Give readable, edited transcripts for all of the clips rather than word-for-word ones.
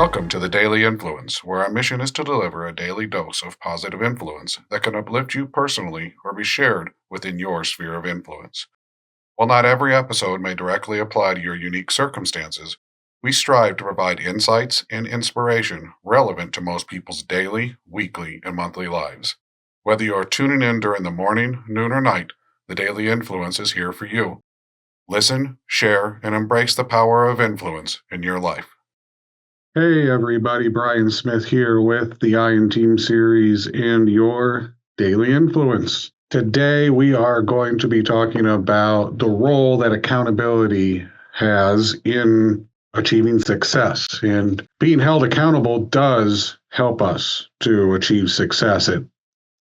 Welcome to the Daily Influence, where our mission is to deliver a daily dose of positive influence that can uplift you personally or be shared within your sphere of influence. While not every episode may directly apply to your unique circumstances, we strive to provide insights and inspiration relevant to most people's daily, weekly, and monthly lives. Whether you are tuning in during the morning, noon, or night, the Daily Influence is here for you. Listen, share, and embrace the power of influence in your life. Hey everybody, Brian Smith here with the Iron Team series and your Daily Influence. Today we are going to be talking about the role that accountability has in achieving success. And being held accountable does help us to achieve success. It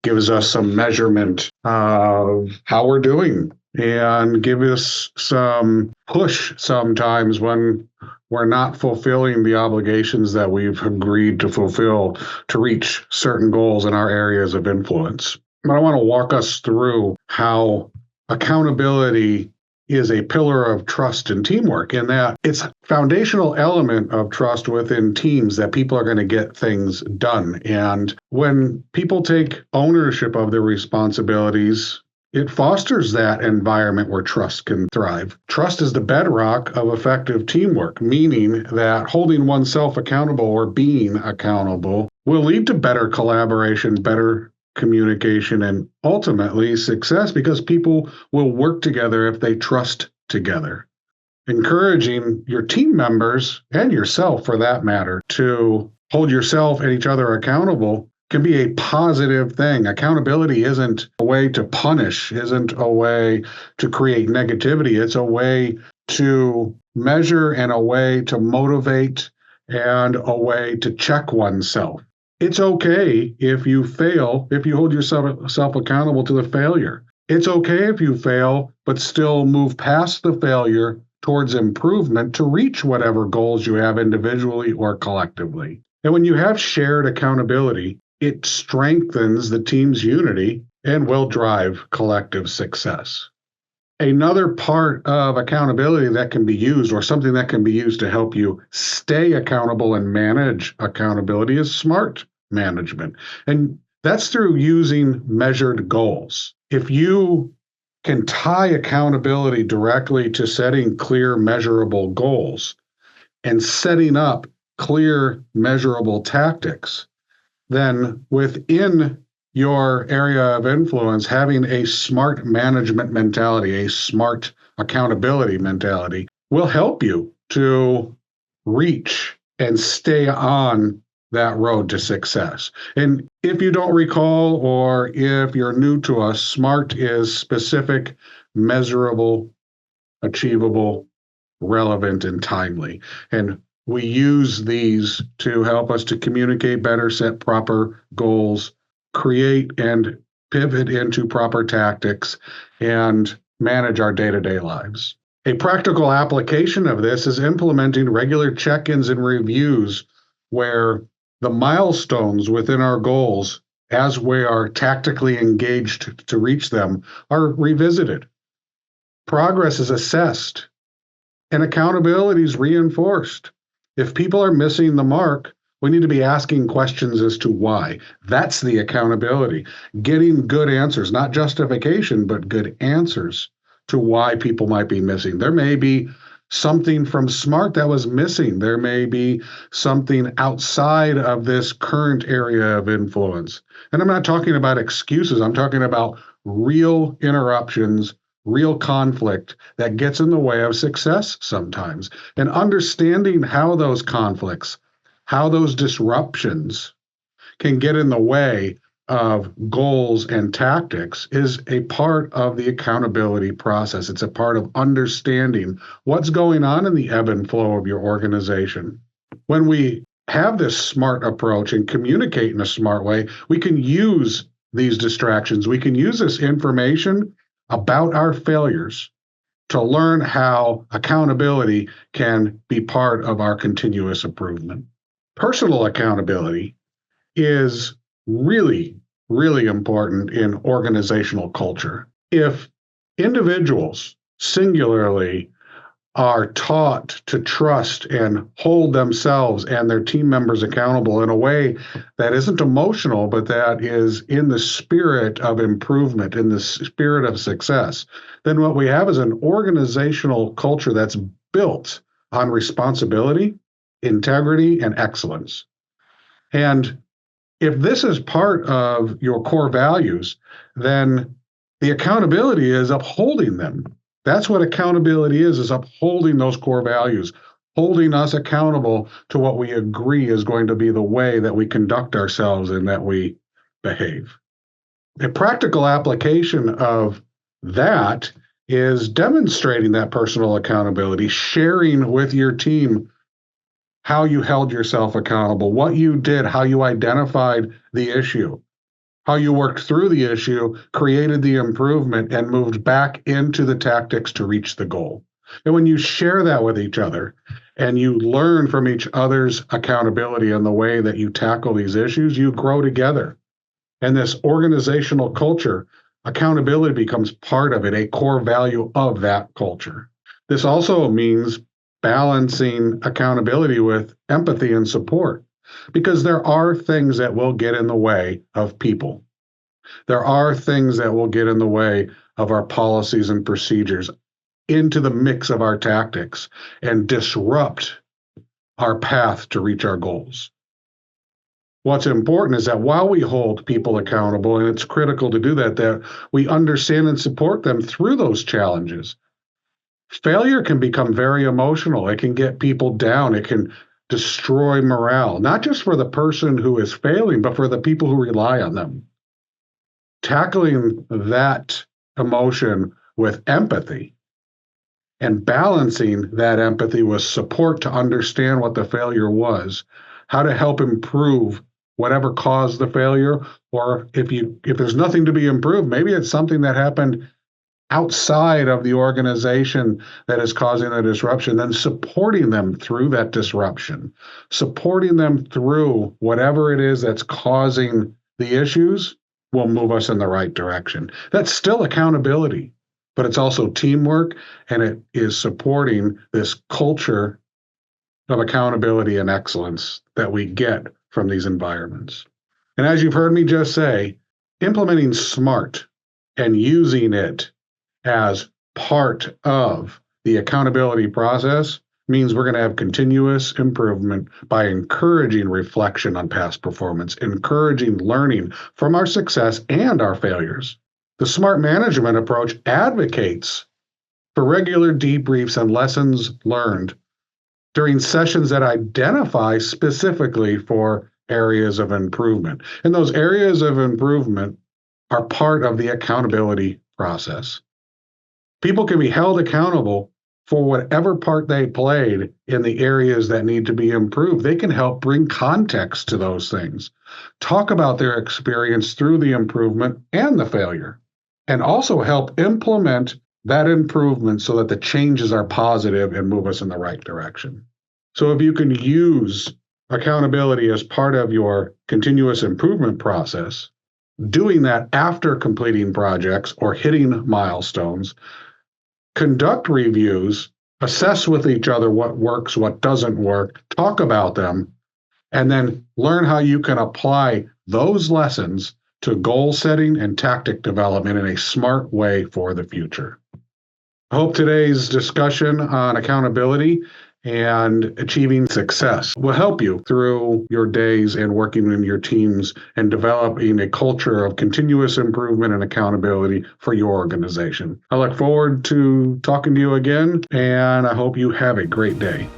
gives us some measurement of how we're doing and give us some push sometimes when we're not fulfilling the obligations that we've agreed to fulfill to reach certain goals in our areas of influence. But I want to walk us through how accountability is a pillar of trust and teamwork, in that it's a foundational element of trust within teams that people are going to get things done. And when people take ownership of their responsibilities, it fosters that environment where trust can thrive. Trust is the bedrock of effective teamwork, meaning that holding oneself accountable or being accountable will lead to better collaboration, better communication, and ultimately success, because people will work together if they trust together. Encouraging your team members and yourself, for that matter, to hold yourself and each other accountable can be a positive thing. Accountability isn't a way to punish, isn't a way to create negativity. It's a way to measure and a way to motivate and a way to check oneself. It's okay if you fail, if you hold yourself accountable to the failure. It's okay if you fail, but still move past the failure towards improvement to reach whatever goals you have individually or collectively. And when you have shared accountability, it strengthens the team's unity and will drive collective success. Another part of accountability that can be used, or something that can be used to help you stay accountable and manage accountability, is SMART management. And that's through using measured goals. If you can tie accountability directly to setting clear, measurable goals and setting up clear, measurable tactics, then within your area of influence, having a SMART management mentality, a SMART accountability mentality, will help you to reach and stay on that road to success. And if you don't recall, or if you're new to us, SMART is specific, measurable, achievable, relevant, and timely. And we use these to help us to communicate better, set proper goals, create and pivot into proper tactics, and manage our day-to-day lives. A practical application of this is implementing regular check-ins and reviews where the milestones within our goals, as we are tactically engaged to reach them, are revisited. Progress is assessed and accountability is reinforced. If people are missing the mark, we need to be asking questions as to why. That's the accountability. Getting good answers, not justification, but good answers to why people might be missing. There may be something from SMART that was missing. There may be something outside of this current area of influence. And I'm not talking about excuses. I'm talking about real interruptions, real conflict that gets in the way of success sometimes. And understanding how those conflicts, how those disruptions can get in the way of goals and tactics is a part of the accountability process. It's a part of understanding what's going on in the ebb and flow of your organization. When we have this SMART approach and communicate in a smart way, we can use these distractions. We can use this information about our failures to learn how accountability can be part of our continuous improvement. Personal accountability is really, really important in organizational culture. If individuals singularly are taught to trust and hold themselves and their team members accountable in a way that isn't emotional, but that is in the spirit of improvement, in the spirit of success, then what we have is an organizational culture that's built on responsibility, integrity, and excellence. And if this is part of your core values, then the accountability is upholding them. That's what accountability is upholding those core values, holding us accountable to what we agree is going to be the way that we conduct ourselves and that we behave. A practical application of that is demonstrating that personal accountability, sharing with your team how you held yourself accountable, what you did, how you identified the issue, how you worked through the issue, created the improvement, and moved back into the tactics to reach the goal. And when you share that with each other and you learn from each other's accountability and the way that you tackle these issues, you grow together. And this organizational culture, accountability becomes part of it, a core value of that culture. This also means balancing accountability with empathy and support, because there are things that will get in the way of people. There are things that will get in the way of our policies and procedures into the mix of our tactics and disrupt our path to reach our goals. What's important is that while we hold people accountable, and it's critical to do that, that we understand and support them through those challenges. Failure can become very emotional. It can get people down. It can destroy morale, not just for the person who is failing, but for the people who rely on them. Tackling that emotion with empathy and balancing that empathy with support to understand what the failure was, how to help improve whatever caused the failure, or if there's nothing to be improved, maybe it's something that happened outside of the organization that is causing the disruption, then supporting them through that disruption, supporting them through whatever it is that's causing the issues will move us in the right direction. That's still accountability, but it's also teamwork, and it is supporting this culture of accountability and excellence that we get from these environments. And as you've heard me just say, implementing SMART and using it as part of the accountability process means we're going to have continuous improvement by encouraging reflection on past performance, encouraging learning from our success and our failures. The SMART management approach advocates for regular debriefs and lessons learned during sessions that identify specifically for areas of improvement. And those areas of improvement are part of the accountability process. People can be held accountable for whatever part they played in the areas that need to be improved. They can help bring context to those things, talk about their experience through the improvement and the failure, and also help implement that improvement so that the changes are positive and move us in the right direction. So if you can use accountability as part of your continuous improvement process, doing that after completing projects or hitting milestones, conduct reviews, assess with each other what works, what doesn't work, talk about them, and then learn how you can apply those lessons to goal setting and tactic development in a smart way for the future. I hope today's discussion on accountability and achieving success will help you through your days and working in your teams and developing a culture of continuous improvement and accountability for your organization. I look forward to talking to you again, and I hope you have a great day.